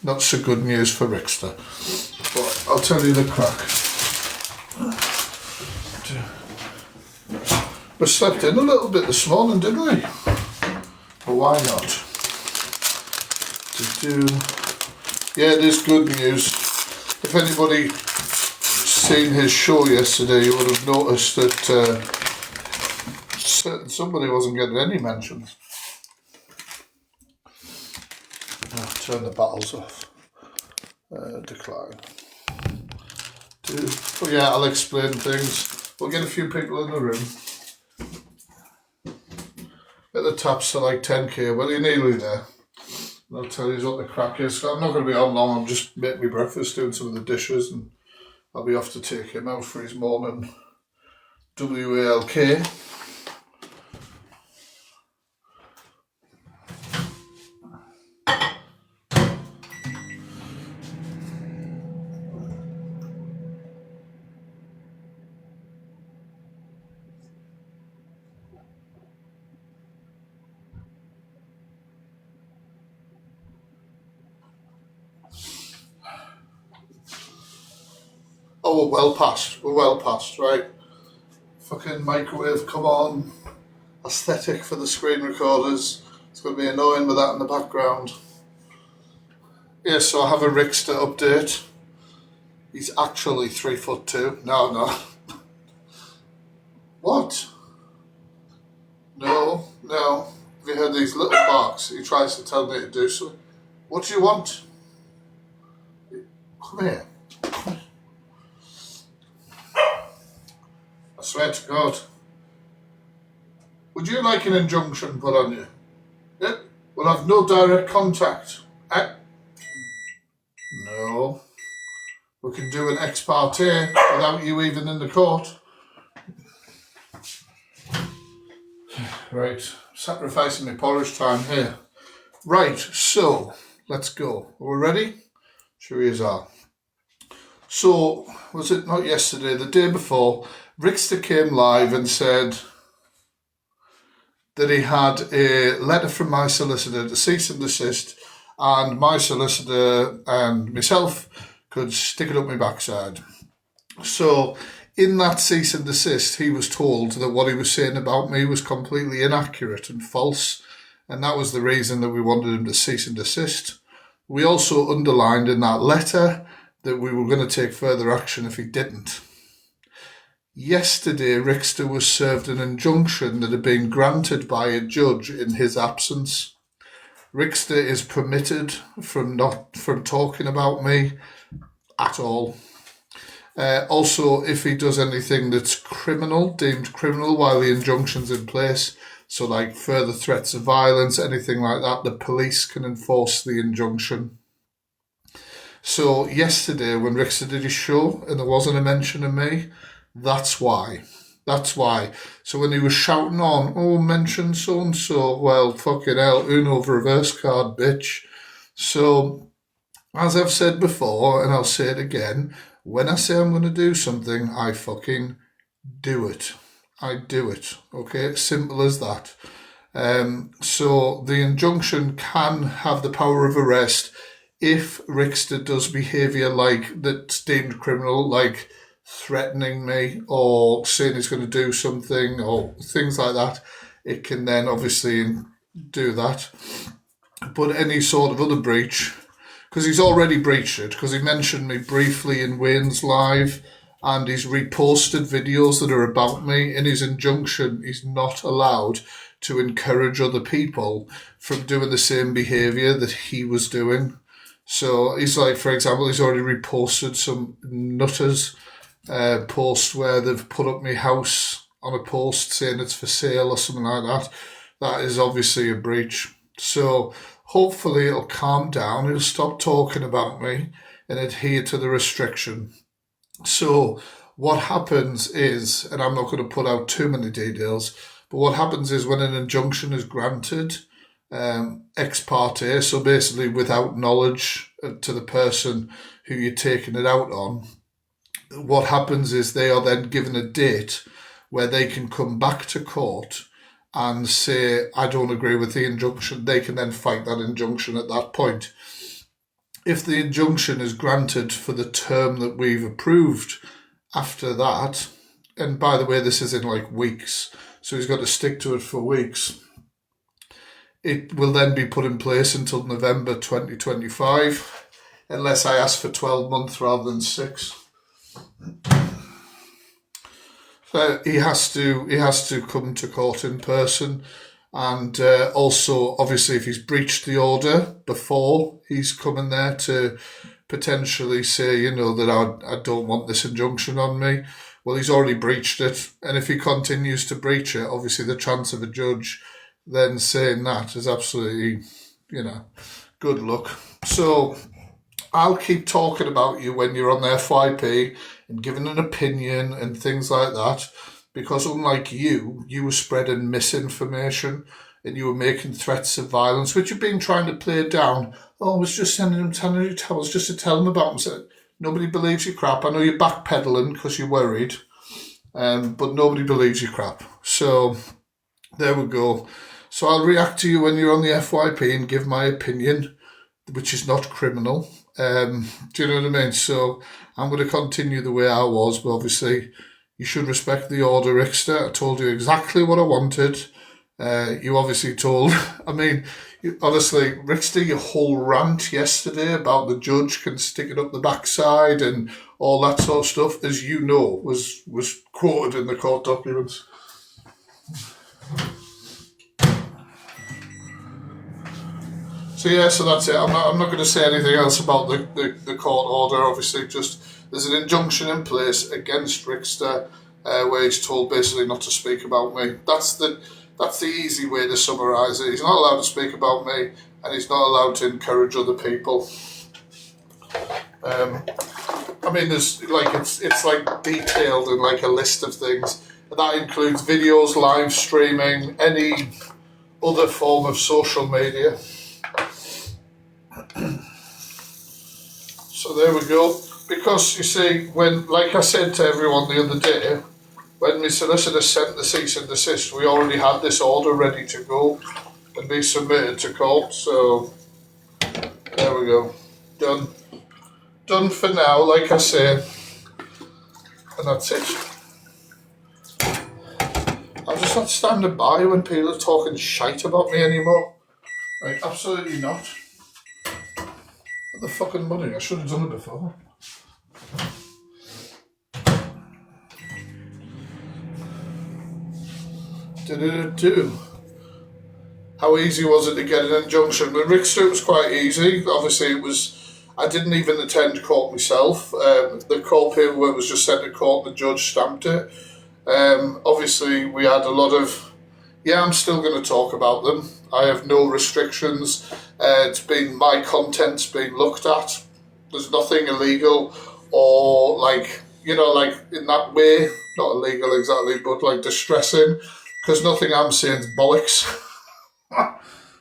not so good news for Ricksta. But I'll tell you the crack. We slept in a little bit this morning, didn't we? But why not? Yeah, it is good news. If anybody seen his show yesterday, you would have noticed that somebody wasn't getting any mentions. I'll turn the battles off. Decline. But yeah, I'll explain things. We'll get a few people in the room. At the tops to like 10k, well, you're nearly there. I'll tell you what the crack is. I'm not going to be on long. I'm just making me breakfast, doing some of the dishes, and I'll be off to take him out for his morning WALK. Oh, we're well past, right? Fucking microwave, come on. Aesthetic for the screen recorders. It's going to be annoying with that in the background. Yeah, so I have a Ricksta update. He's actually 3'2". No. What? No. Have you heard these little barks? He tries to tell me to do something. What do you want? Come here. I swear to God. Would you like an injunction put on you? Yeah? We'll have no direct contact. No. We can do an ex parte without you even in the court. Right. Sacrificing my porridge time here. Right, so let's go. Are we ready? Sure is are. So, was it not yesterday, the day before, Ricksta came live and said that he had a letter from my solicitor to cease and desist, and my solicitor and myself could stick it up my backside. So, in that cease and desist, he was told that what he was saying about me was completely inaccurate and false, and that was the reason that we wanted him to cease and desist. We also underlined in that letter that we were going to take further action if he didn't. Yesterday, Ricksta was served an injunction that had been granted by a judge in his absence. Ricksta is permitted from talking about me at all. Also, if he does anything that's deemed criminal while the injunction's in place, so like further threats of violence, anything like that, the police can enforce the injunction. So yesterday when Ricksta did his show and there wasn't a mention of me, that's why. So when he was shouting on, oh, mention so-and-so, well, fucking hell, Uno reverse card, bitch. So, as I've said before, and I'll say it again, when I say I'm going to do something, I fucking do it. I do it, okay? Simple as that. So the injunction can have the power of arrest if Ricksta does behaviour like that's deemed criminal, like threatening me or saying he's going to do something or things like that. It can then obviously do that. But any sort of other breach, because he's already breached it, because he mentioned me briefly in Wayne's Live, and he's reposted videos that are about me. In his injunction, he's not allowed to encourage other people from doing the same behaviour that he was doing. So he's like, for example, he's already reposted some nutters post where they've put up my house on a post saying it's for sale or something like that. That is obviously a breach. So hopefully it'll calm down. He'll stop talking about me and adhere to the restriction. So what happens is, and I'm not going to put out too many details, but what happens is when an injunction is granted, ex parte, so basically without knowledge to the person who you're taking it out on, what happens is they are then given a date where they can come back to court and say, I don't agree with the injunction. They can then fight that injunction at that point. if the injunction is granted for the term that we've approved after that, and by the way, this is in like weeks, so he's got to stick to it for weeks, it will then be put in place until November 2025, unless I ask for 12 months rather than 6. He has to come to court in person, and also obviously if he's breached the order before, he's coming there to potentially say, that I don't want this injunction on me. Well, he's already breached it, and if he continues to breach it, obviously the chance of a judge then saying that is absolutely, good luck. So I'll keep talking about you when you're on the FYP and giving an opinion and things like that, because unlike you were spreading misinformation and you were making threats of violence, which you've been trying to play down. Oh, I was just sending him tannery towels just to tell him about him. So nobody believes your crap. I know you're backpedaling because you're worried, but nobody believes your crap. So there we go. So I'll react to you when you're on the FYP and give my opinion, which is not criminal. Do you know what I mean? So I'm going to continue the way I was, but obviously you should respect the order, Ricksta. I told you exactly what I wanted. You obviously honestly, Ricksta, your whole rant yesterday about the judge can stick it up the backside and all that sort of stuff, as you know, was quoted in the court documents. So that's it. I'm not going to say anything else about the court order. Obviously, just there's an injunction in place against Ricksta, where he's told basically not to speak about me. That's the easy way to summarise it. He's not allowed to speak about me, and he's not allowed to encourage other people. There's it's like detailed in like a list of things. That includes videos, live streaming, any other form of social media. So there we go. Because you see, like I said to everyone the other day, when my solicitor sent the cease and desist, we already had this order ready to go and be submitted to court. So there we go. Done for now, like I say. And that's it. I'm just not standing by when people are talking shite about me anymore. Like, absolutely not. The fucking money, I should have done it before. How easy was it to get an injunction? With Ricksta, it was quite easy. Obviously, I didn't even attend court myself. The court paperwork was just sent to court and the judge stamped it. Obviously, we had a lot of... Yeah, I'm still going to talk about them. I have no restrictions. My content's been looked at. There's nothing illegal or in that way, not illegal exactly, but like distressing, because nothing I'm saying is bollocks.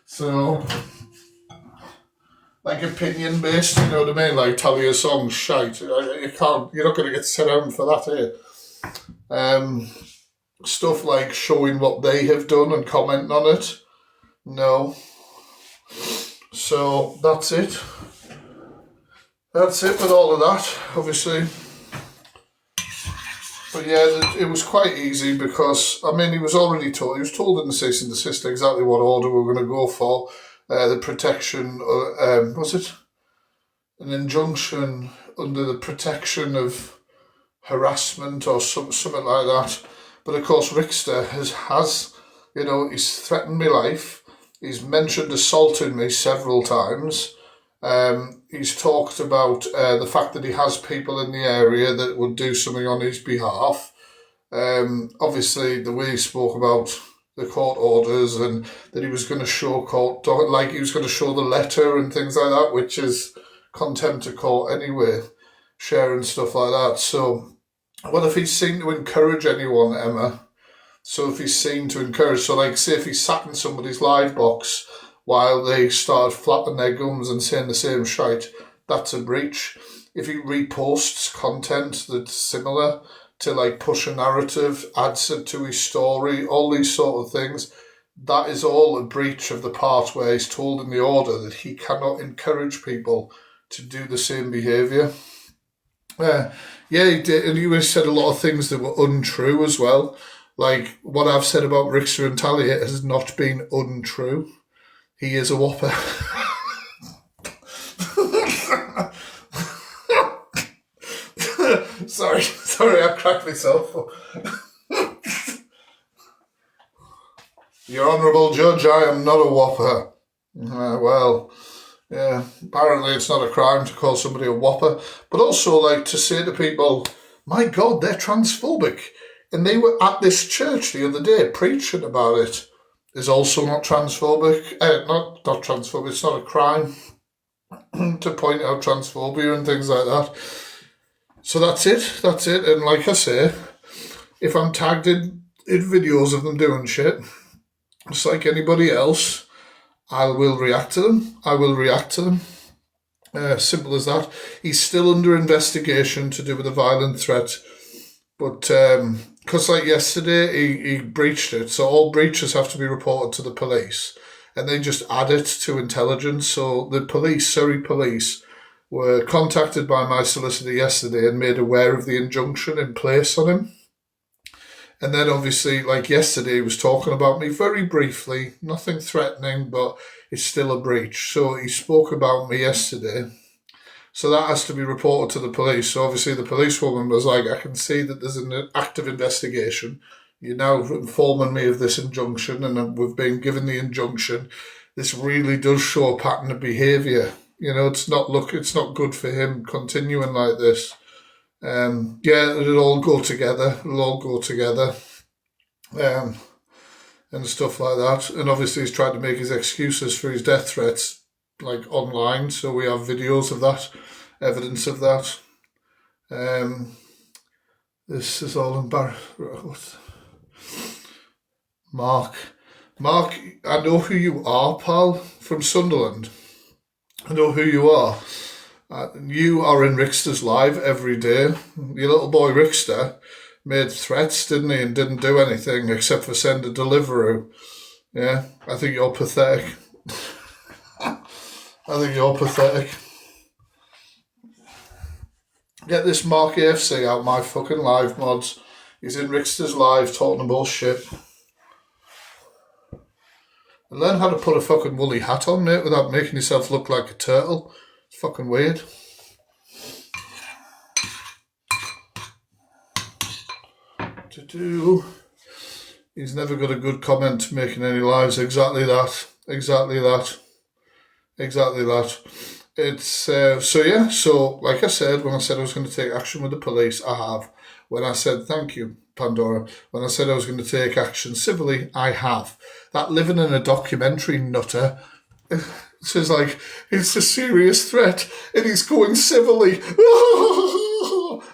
So, like opinion based, you know what I mean? Like Talia song's shite. You're not going to get set down for that here. Stuff like showing what they have done and commenting on it. No. So that's it. That's it with all of that, obviously. But yeah, it was quite easy because, he was already told. He was told in the cease and desist exactly what order we were going to go for. The protection, was it? An injunction under the protection of harassment or something like that. But of course, Ricksta has he's threatened my life. He's mentioned assaulting me several times. He's talked about the fact that he has people in the area that would do something on his behalf. Obviously, the way he spoke about the court orders and that he was going to show court, like he was going to show the letter and things like that, which is contempt of court anyway, sharing stuff like that. So, well, if he's seen to encourage anyone, Emma, so if he's seen to encourage, so like say if he's sat in somebody's live box while they start flapping their gums and saying the same shite, that's a breach. If he reposts content that's similar to like push a narrative, adds it to his story, all these sort of things, that is all a breach of the part where he's told in the order that he cannot encourage people to do the same behaviour. Yeah, he did, and he said a lot of things that were untrue as well. Like what I've said about Ricksta and Talia has not been untrue. He is a whopper. sorry, I cracked myself. Your Honourable Judge, I am not a whopper. Well, yeah, apparently it's not a crime to call somebody a whopper, but also like to say to people, my God, they're transphobic. And they were at this church the other day preaching about it. Is also not transphobic. Not transphobic, it's not a crime to point out transphobia and things like that. So that's it. And like I say, if I'm tagged in videos of them doing shit, just like anybody else, I will react to them. Simple as that. He's still under investigation to do with a violent threat. But because like yesterday, he breached it. So all breaches have to be reported to the police. And they just add it to intelligence. So the police, Surrey police, were contacted by my solicitor yesterday and made aware of the injunction in place on him. And then obviously, like yesterday, he was talking about me very briefly, nothing threatening, but it's still a breach. So he spoke about me yesterday. So that has to be reported to the police. So obviously the policewoman was like, I can see that there's an active investigation. You're now informing me of this injunction and we've been given the injunction. This really does show a pattern of behaviour. You know, it's not good for him continuing like this. Yeah, it'll all go together. And stuff like that. And obviously he's tried to make his excuses for his death threats, like online. So we have videos of that, evidence of that. This is all embarrassing. Mark, I know who you are, pal, from Sunderland. I know who you are. You are in Ricksta's live every day. Your little boy Ricksta made threats, didn't he, and didn't do anything except for send a Deliveroo. Yeah, I think you're pathetic. Get this Mark AFC out my fucking live, mods. He's in Ricksta's live talking bullshit. And learn how to put a fucking woolly hat on, mate, without making yourself look like a turtle. It's fucking weird. He's never got a good comment making any lives. Exactly that. It's so like I said, when I said I was going to take action with the police, I have. When I said thank you, Pandora, when I said I was going to take action civilly, I have. That living in a documentary nutter says like, it's a serious threat and he's going civilly.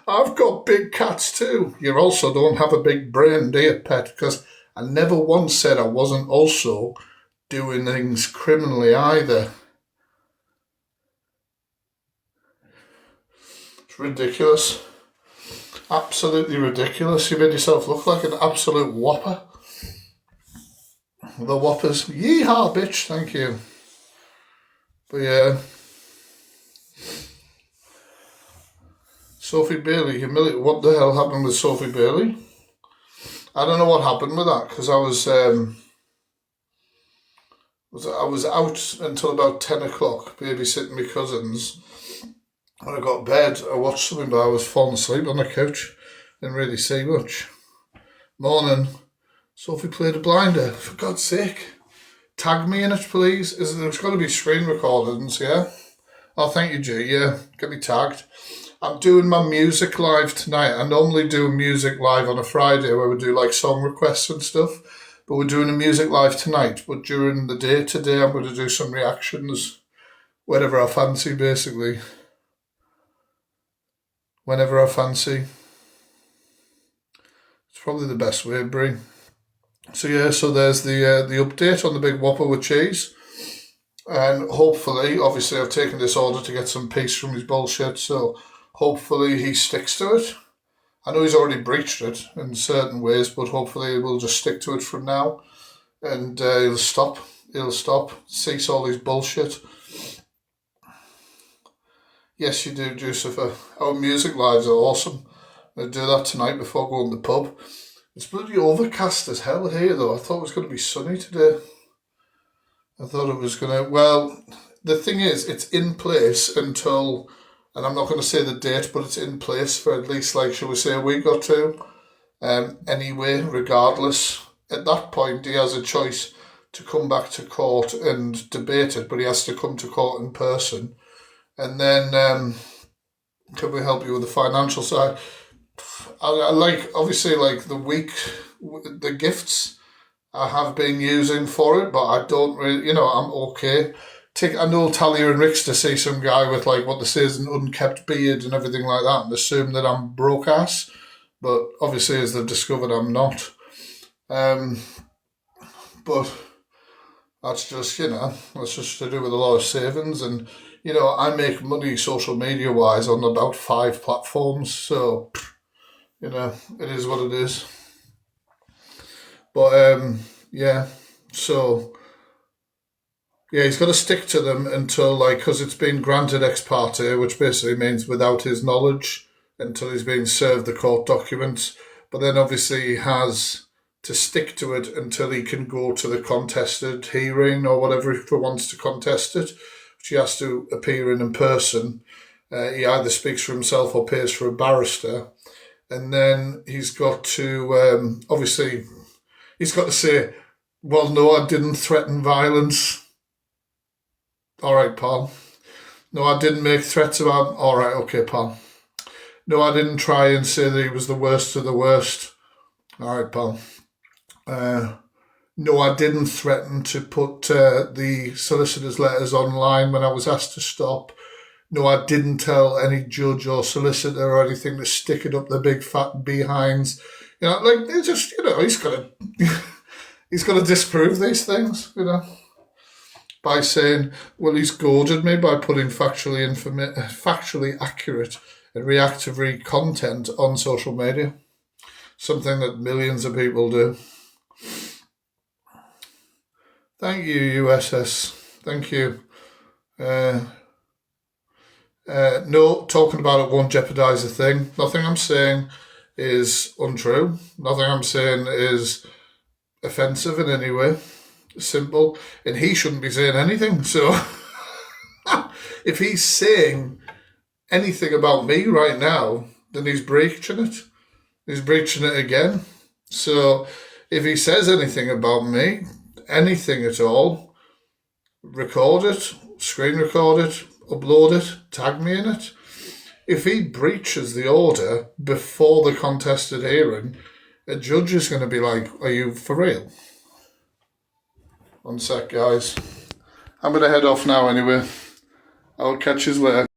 I've got big cats too. You also don't have a big brain, do you, pet? Because I never once said I wasn't also doing things criminally either. It's ridiculous. Absolutely ridiculous. You made yourself look like an absolute whopper. The whoppers. Yeehaw, bitch. Thank you. But yeah. Sophie Bailey, what the hell happened with Sophie Bailey? I don't know what happened with that because I was out until about 10 o'clock babysitting my cousins. When I got to bed, I watched something, but I was falling asleep on the couch. Didn't really see much. Morning. Sophie played a blinder. For God's sake. Tag me in it, please. There's got to be screen recordings, yeah? Oh, thank you, G. Yeah, get me tagged. I'm doing my music live tonight. I normally do music live on a Friday where we do like song requests and stuff. But we're doing a music live tonight. But during the day today, I'm going to do some reactions. Whatever I fancy, basically. Whenever I fancy. It's probably the best way, Brie. So yeah, so there's the update on the big whopper with cheese. And hopefully, obviously I've taken this order to get some peace from his bullshit, so hopefully he sticks to it. I know he's already breached it in certain ways, but hopefully he will just stick to it from now. And he'll stop, cease all his bullshit. Yes, you do, Lucifer. Our music lives are awesome. I'll do that tonight before going to the pub. It's bloody overcast as hell here, though. I thought it was going to be sunny today. I thought it was going to. Well, the thing is, it's in place until, and I'm not going to say the date, but it's in place for at least, like, shall we say, a week or two. Anyway, regardless, at that point, he has a choice to come back to court and debate it, but he has to come to court in person. And then, can we help you with the financial side? I like, obviously, like the gifts I have been using for it, but I don't really, I'm okay. I know Talia and Ricksta see some guy with like what they say is an unkept beard and everything like that and assume that I'm broke ass. But obviously, as they've discovered, I'm not. But that's just, that's just to do with a lot of savings. And, I make money social media wise on about 5 platforms. So, it is what it is. But, yeah, so, yeah, he's got to stick to them until, because it's been granted ex parte, which basically means without his knowledge, until he's been served the court documents. But then obviously he has to stick to it until he can go to the contested hearing or whatever if he wants to contest it, which he has to appear in person. He either speaks for himself or pays for a barrister. And then he's got to, obviously, he's got to say, well, no, I didn't threaten violence. All right, pal. No, I didn't make threats about, all right, okay, pal. No, I didn't try and say that he was the worst of the worst. All right, pal. No, I didn't threaten to put the solicitor's letters online when I was asked to stop. No, I didn't tell any judge or solicitor or anything to stick it up their big fat behinds. They just, he's got to disprove these things, by saying, well, he's goaded me by putting factually accurate and reactive content on social media. Something that millions of people do. Thank you, USS. Thank you. No, talking about it won't jeopardise a thing. Nothing I'm saying is untrue. Nothing I'm saying is offensive in any way. Simple. And he shouldn't be saying anything. So if he's saying anything about me right now, then he's breaching it. He's breaching it again. So if he says anything about me, anything at all, record it, screen record it, upload it, tag me in it. If he breaches the order before the contested hearing, a judge is going to be like, are you for real? One sec, guys. I'm going to head off now anyway. I'll catch you later.